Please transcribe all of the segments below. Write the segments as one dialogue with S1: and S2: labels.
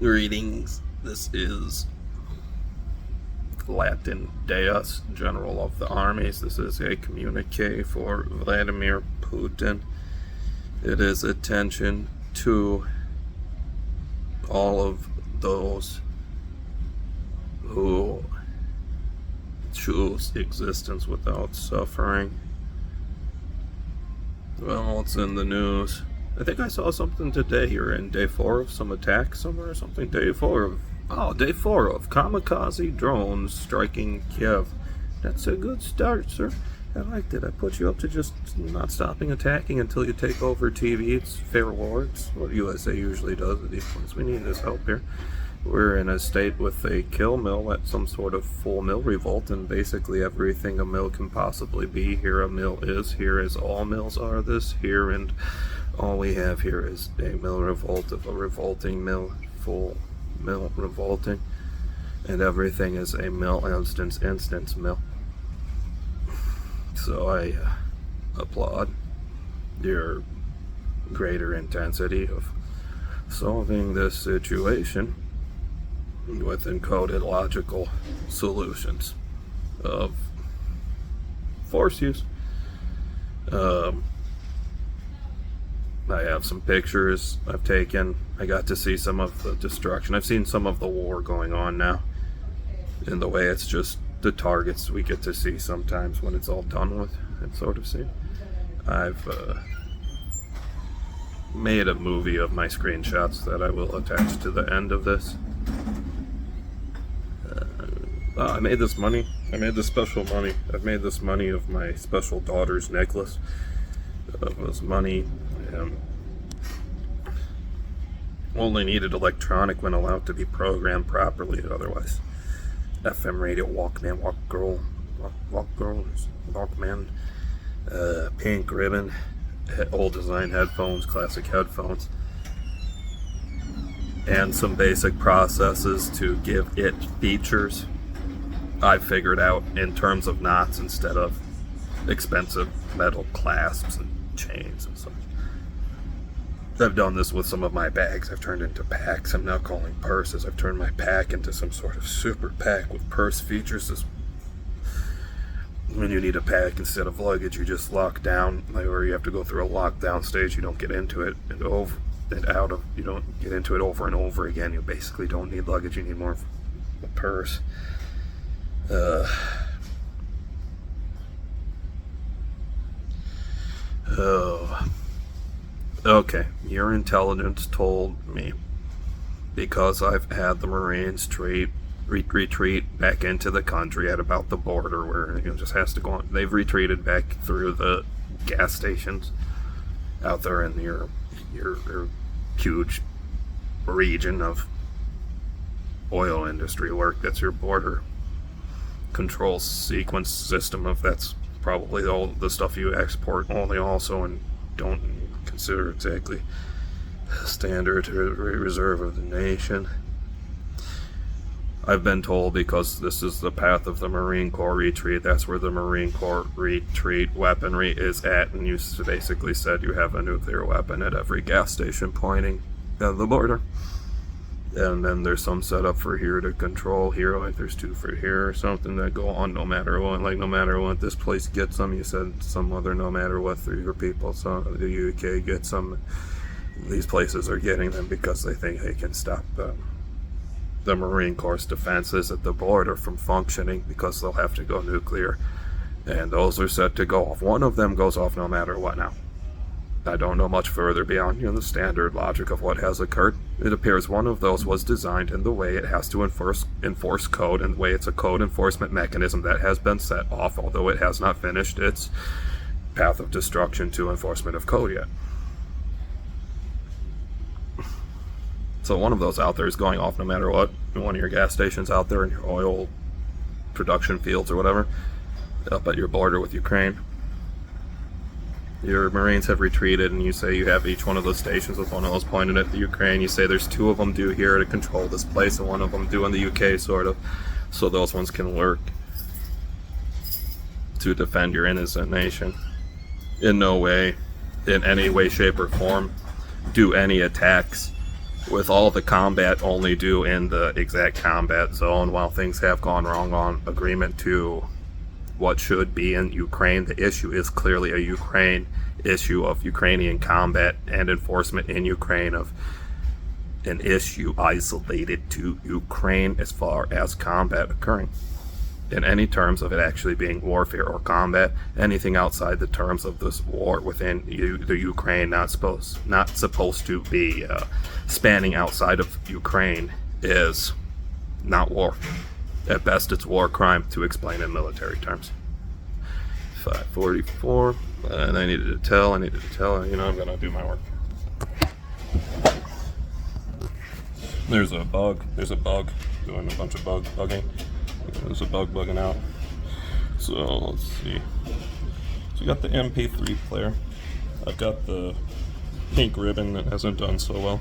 S1: Greetings. This is Latin Deus, General of the Armies. This is a communique for Vladimir Putin. It is attention to all of those who choose existence without suffering. Well, it's in the news. I think I saw something today. You're in day 4 of some attack somewhere or something. Day 4 of kamikaze drones striking Kiev. That's a good start, sir. I liked it. I put you up to just not stopping attacking until you take over TV. It's fair war. It's what USA usually does at these points. We need this help here. We're in a state with a kill mill at some sort of full mill revolt, and basically everything a mill can possibly be. Here a mill is, here as all mills are this, here, and all we have here is a mill revolt of a revolting mill, full mill revolting, and everything is a mill instance mill. So I applaud your greater intensity of solving this situation with encoded logical solutions of force use. I have some pictures I've taken. I got to see some of the destruction. I've seen some of the war going on now. In the way it's just the targets we get to see sometimes when it's all done with and sort of see. I've made a movie of my screenshots that I will attach to the end of this. I made this money. I made this special money. I've made this money of my special daughter's necklace. It was money. Only needed electronic when allowed to be programmed properly. Otherwise, FM radio, Walkman, Walkman, pink ribbon, old design headphones, classic headphones, and some basic processes to give it features I figured out in terms of knots instead of expensive metal clasps and chains and such. I've done this with some of my bags. I've turned into packs. I'm now calling purses. I've turned my pack into some sort of super pack with purse features. When you need a pack instead of luggage, you just lock down, or you have to go through a lockdown stage. You don't get into it and over and out of. You don't get into it over and over again. You basically don't need luggage. You need more of a purse. Okay, your intelligence told me, because I've had the Marines retreat back into the country at about the border where it just has to go on. They've retreated back through the gas stations out there in your huge region of oil industry work. That's your border control sequence system. Of that's probably all the stuff you export only also and don't consider exactly standard reserve of the nation. I've been told, because this is the path of the Marine Corps retreat, that's where the Marine Corps retreat weaponry is at, and you basically said you have a nuclear weapon at every gas station pointing at the border. And then there's some setup for here to control here, like there's 2 for here or something that go on no matter what. Like no matter what this place gets them, you said some other no matter what through your people. So the UK gets them. These places are getting them because they think they can stop the Marine Corps defenses at the border from functioning, because they'll have to go nuclear. And those are set to go off. One of them goes off no matter what now. I don't know much further beyond the standard logic of what has occurred. It appears one of those was designed in the way it has to enforce code, and the way it's a code enforcement mechanism that has been set off, although it has not finished its path of destruction to enforcement of code yet. So one of those out there is going off no matter what. One of your gas stations out there in your oil production fields or whatever, up at your border with Ukraine. Your Marines have retreated, and you say you have each one of those stations with one of those pointed at the Ukraine. You say there's 2 of them due here to control this place, and one of them due in the UK, sort of. So those ones can work to defend your innocent nation. In no way, in any way, shape, or form, do any attacks with all the combat only due in the exact combat zone, while things have gone wrong on agreement to what should be in Ukraine. The issue is clearly a Ukraine issue of Ukrainian combat and enforcement in Ukraine of an issue isolated to Ukraine as far as combat occurring. In any terms of it actually being warfare or combat, anything outside the terms of this war within the Ukraine not supposed to be spanning outside of Ukraine is not war. At best, it's war crime to explain in military terms. 544, and I needed to tell, you know, I'm gonna do my work. There's a bug doing a bunch of bugging. There's a bug bugging out. So let's see. So we got the MP3 player. I've got the pink ribbon that hasn't done so well.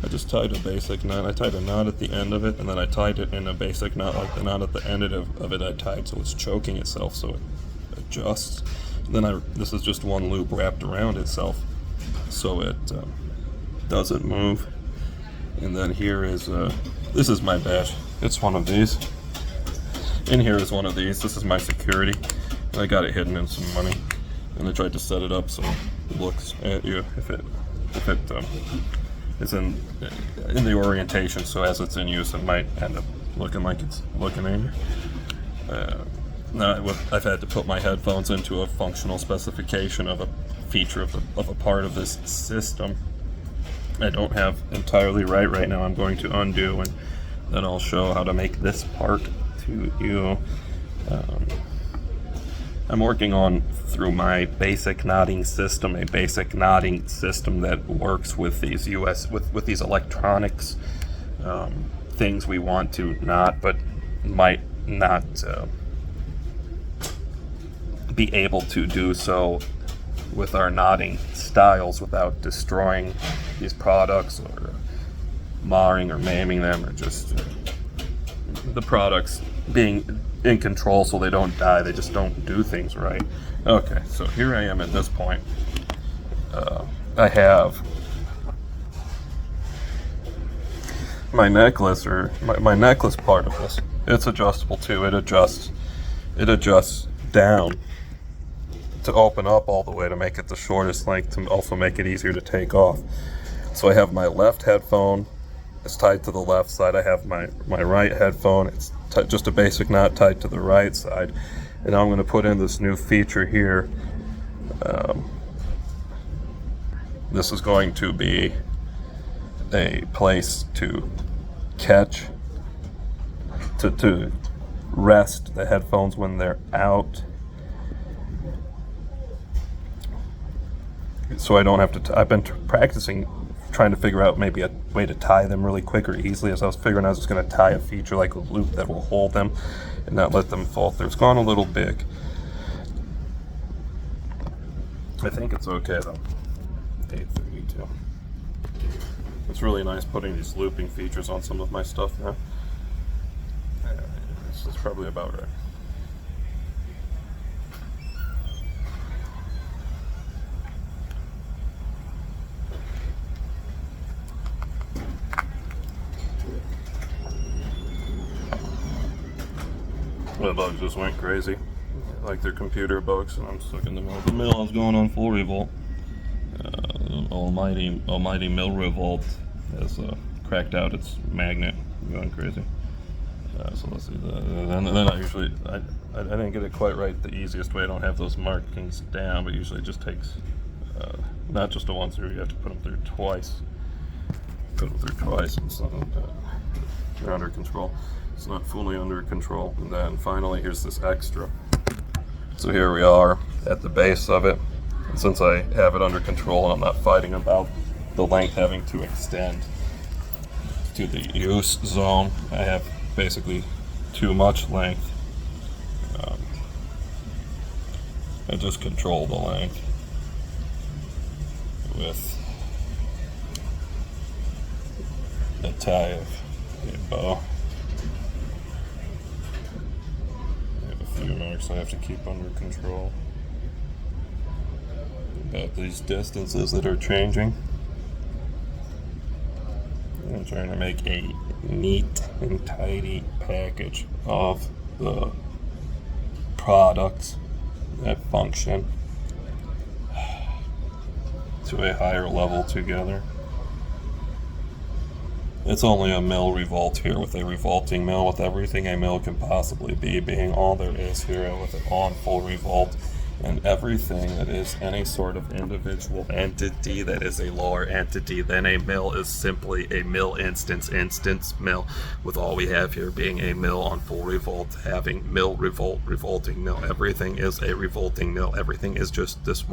S1: I just tied a basic knot. I tied a knot at the end of it, and then I tied it in a basic knot like the knot at the end of it I tied, so it's choking itself, so it adjusts. Then this is just one loop wrapped around itself, so it doesn't move. And then here is this is my badge. It's one of these. In here is one of these. This is my security. And I got it hidden in some money, and I tried to set it up so it looks at you if it is in the orientation. So as it's in use, it might end up looking like it's looking at you. Now I've had to put my headphones into a functional specification of a feature of a part of this system. I don't have entirely right now. I'm going to undo, and then I'll show how to make this part to you. I'm working on, through my basic knotting system, a basic knotting system that works with these with these electronics things we want to knot, but might not be able to do so with our knotting styles without destroying these products or marring or maiming them, or just the products being in control so they don't die. They just don't do things right. Okay, so here I am at this point. I have my necklace, or my necklace part of this. It's adjustable too. It adjusts down to open up all the way to make it the shortest length, to also make it easier to take off. So I have my left headphone, it's tied to the left side. I have my right headphone, it's just a basic knot tied to the right side. And now I'm going to put in this new feature here. This is going to be a place to catch, to rest the headphones when they're out. So I don't have to, I've been practicing trying to figure out maybe a way to tie them really quick or easily. As I was figuring, I was just going to tie a feature like a loop that will hold them and not let them fall through. It's gone a little big. I think it's okay though. 832. It's really nice putting these looping features on some of my stuff now. Yeah, this is probably about right. The bugs just went crazy, like they're computer bugs, and I'm stuck in the middle of the mill. I was going on full revolt. Almighty mill revolt has cracked out its magnet, going crazy. So let's see. Then I didn't get it quite right the easiest way. I don't have those markings down, but usually it just takes not just a one through. You have to put them through twice. And so they're under control. It's not fully under control. And then finally, here's this extra. So here we are at the base of it. And since I have it under control and I'm not fighting about the length having to extend to the use zone, I have basically too much length. I just control the length with a tie of a bow. Few marks I have to keep under control about these distances that are changing. trying to make a neat and tidy package of the products that function to a higher level together. It's only a mill revolt here with a revolting mill with everything a mill can possibly be, being all there is here with an on full revolt, and everything that is any sort of individual entity that is a lower entity than a mill is simply a mill instance mill, with all we have here being a mill on full revolt, having mill revolt, revolting mill. Everything is a revolting mill. Everything is just this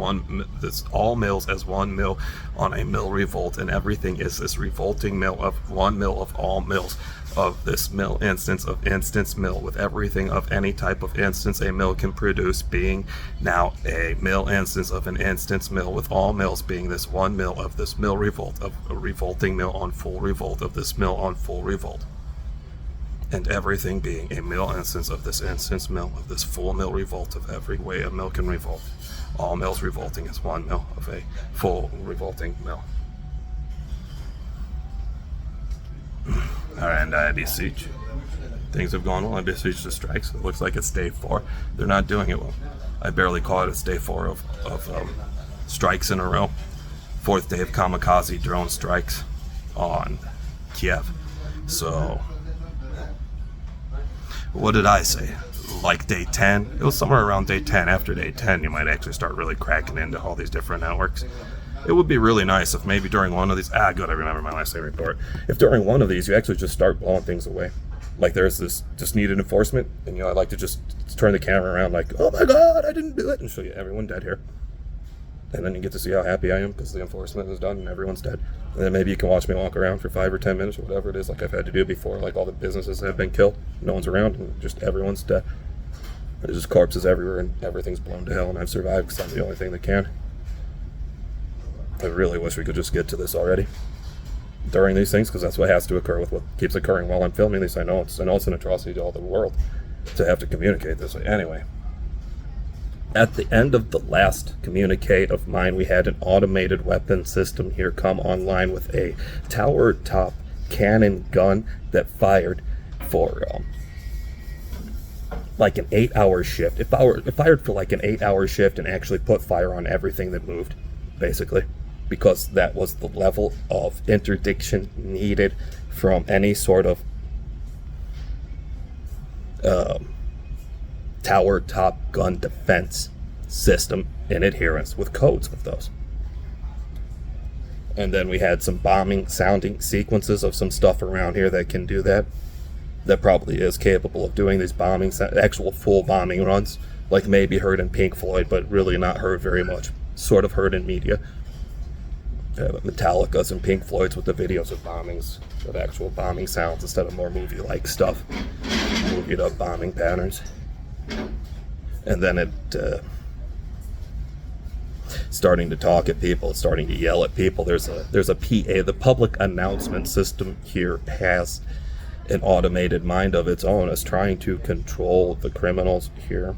S1: all mills as one mill on a mill revolt, and everything is this revolting mill of one mill of all mills of this mill instance of instance mill, with everything of any type of instance a mill can produce being now a mill instance of an instance mill, with all mills being this one mill of this mill revolt of a revolting mill on full revolt of this mill on full revolt, and everything being a mill instance of this instance mill of this full mill revolt of every way a mill can revolt, all mills revolting as one mill of a full revolting mill. Alright, and I beseech. Things have gone well. I beseech the strikes. It looks like it's day 4. They're not doing it well. I barely caught it. It's day 4 of strikes in a row. 4th day of kamikaze drone strikes on Kiev. So, what did I say? Like day 10? It was somewhere around day 10. After day 10, you might actually start really cracking into all these different networks. It would be really nice if maybe during one of these, good, I remember my last day report. If during one of these you actually just start blowing things away. Like there's this just needed enforcement, and I'd like to just turn the camera around like, oh my god, I didn't do it, and show you everyone dead here. And then you get to see how happy I am because the enforcement is done and everyone's dead. And then maybe you can watch me walk around for 5 or 10 minutes or whatever it is, like I've had to do before, like all the businesses have been killed, no one's around, and just everyone's dead. There's just corpses everywhere and everything's blown to hell, and I've survived because I'm the only thing that can. I really wish we could just get to this already during these things, because that's what has to occur with what keeps occurring while I'm filming these. I know it's an atrocity to all the world to have to communicate this way. Anyway, at the end of the last communique of mine, we had an automated weapon system here come online with a tower top cannon gun that fired for like an 8-hour shift. It fired for like an 8-hour shift and actually put fire on everything that moved, basically, because that was the level of interdiction needed from any sort of tower top gun defense system in adherence with codes with those. And then we had some bombing sounding sequences of some stuff around here that can do that. That probably is capable of doing these actual full bombing runs, like maybe heard in Pink Floyd, but really not heard very much. Sort of heard in media. Metallica's and Pink Floyd's with the videos of bombings, of actual bombing sounds instead of more movie-like stuff. Movie-up bombing patterns. And then it starting to talk at people, starting to yell at people. There's a PA. The public announcement system here has an automated mind of its own. It's trying to control the criminals here.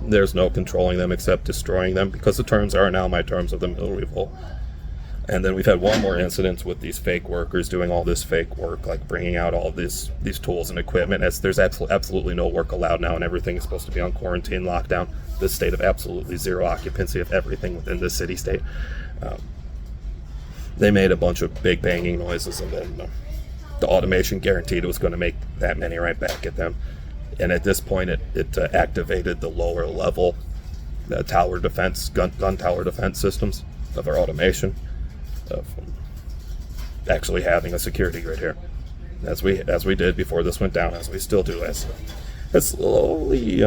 S1: There's no controlling them except destroying them, because the terms are now my terms of the mill revolt. And then we've had one more incident with these fake workers doing all this fake work, like bringing out all these tools and equipment. There's absolutely no work allowed now, and everything is supposed to be on quarantine, lockdown. This state of absolutely zero occupancy of everything within this city-state. They made a bunch of big banging noises, and then the automation guaranteed it was going to make that many right back at them. And at this point, it activated the lower level tower defense, gun tower defense systems of our automation, of actually having a security grid here, as we did before this went down, as we still do, as it's slowly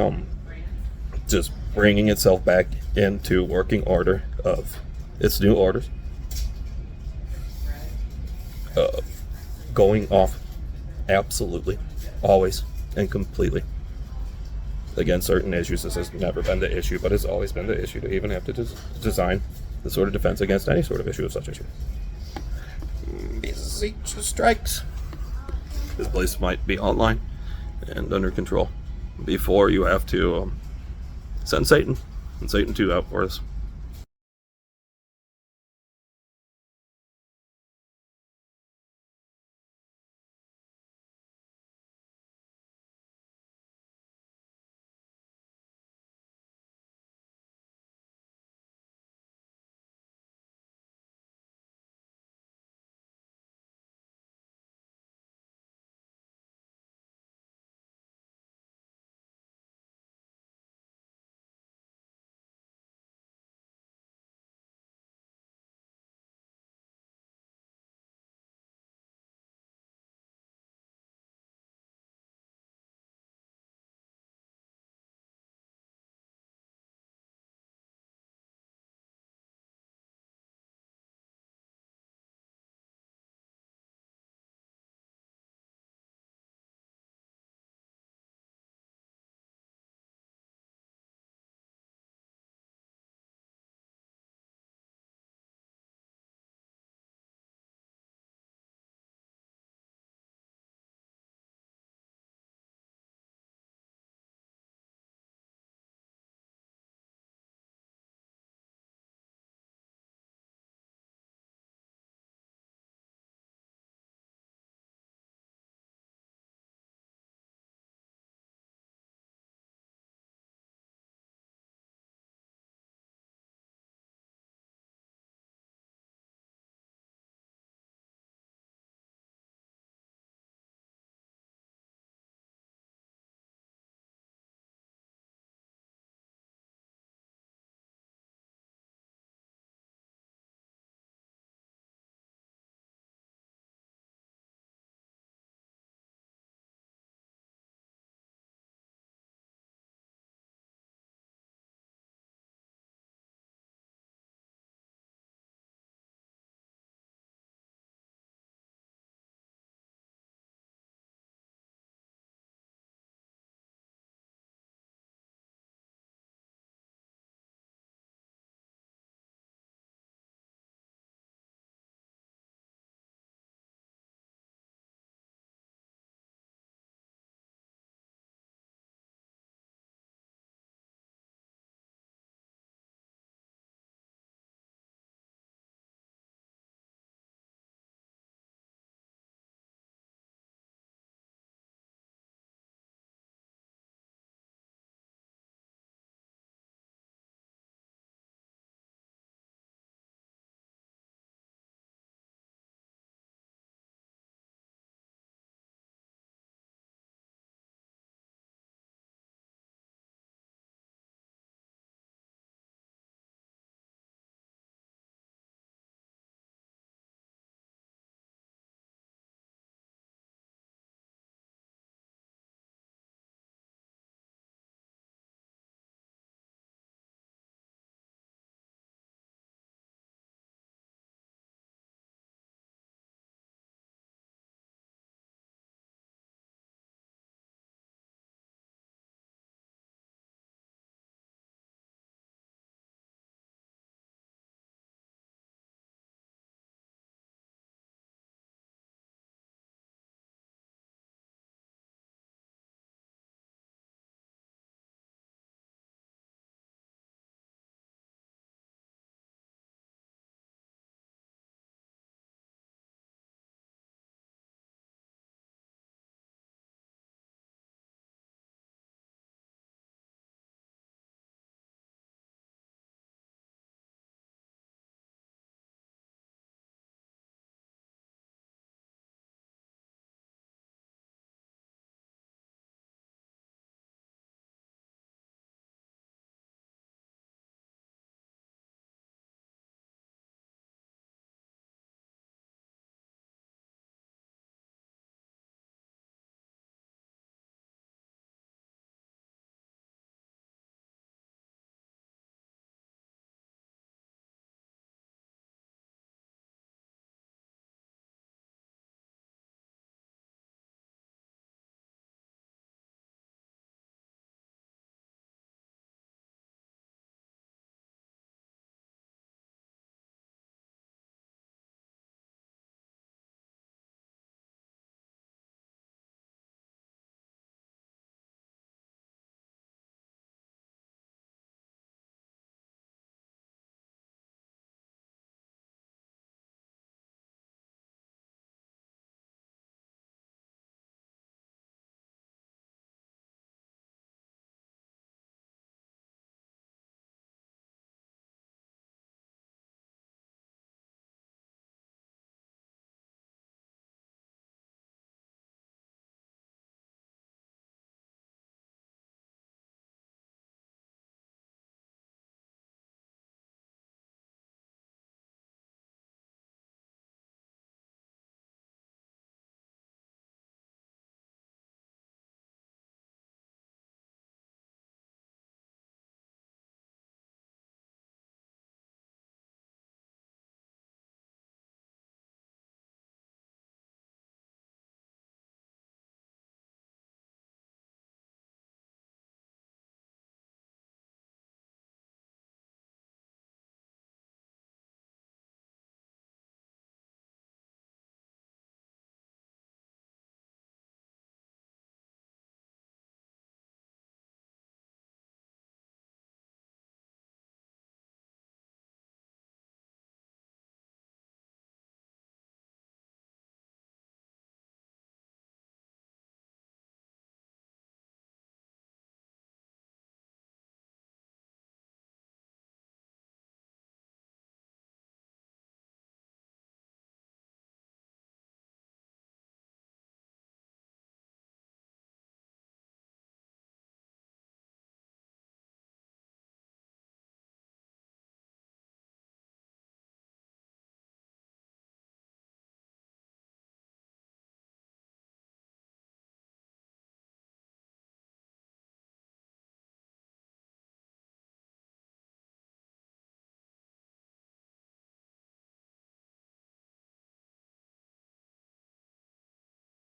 S1: just bringing itself back into working order of its new orders, going off absolutely, always, and completely against certain issues. This has never been the issue, but it's always been the issue to even have to design the sort of defense against any sort of issue of such issue. Beseech strikes. This place might be online and under control. Before you have to send Satan and Satan 2 out for us.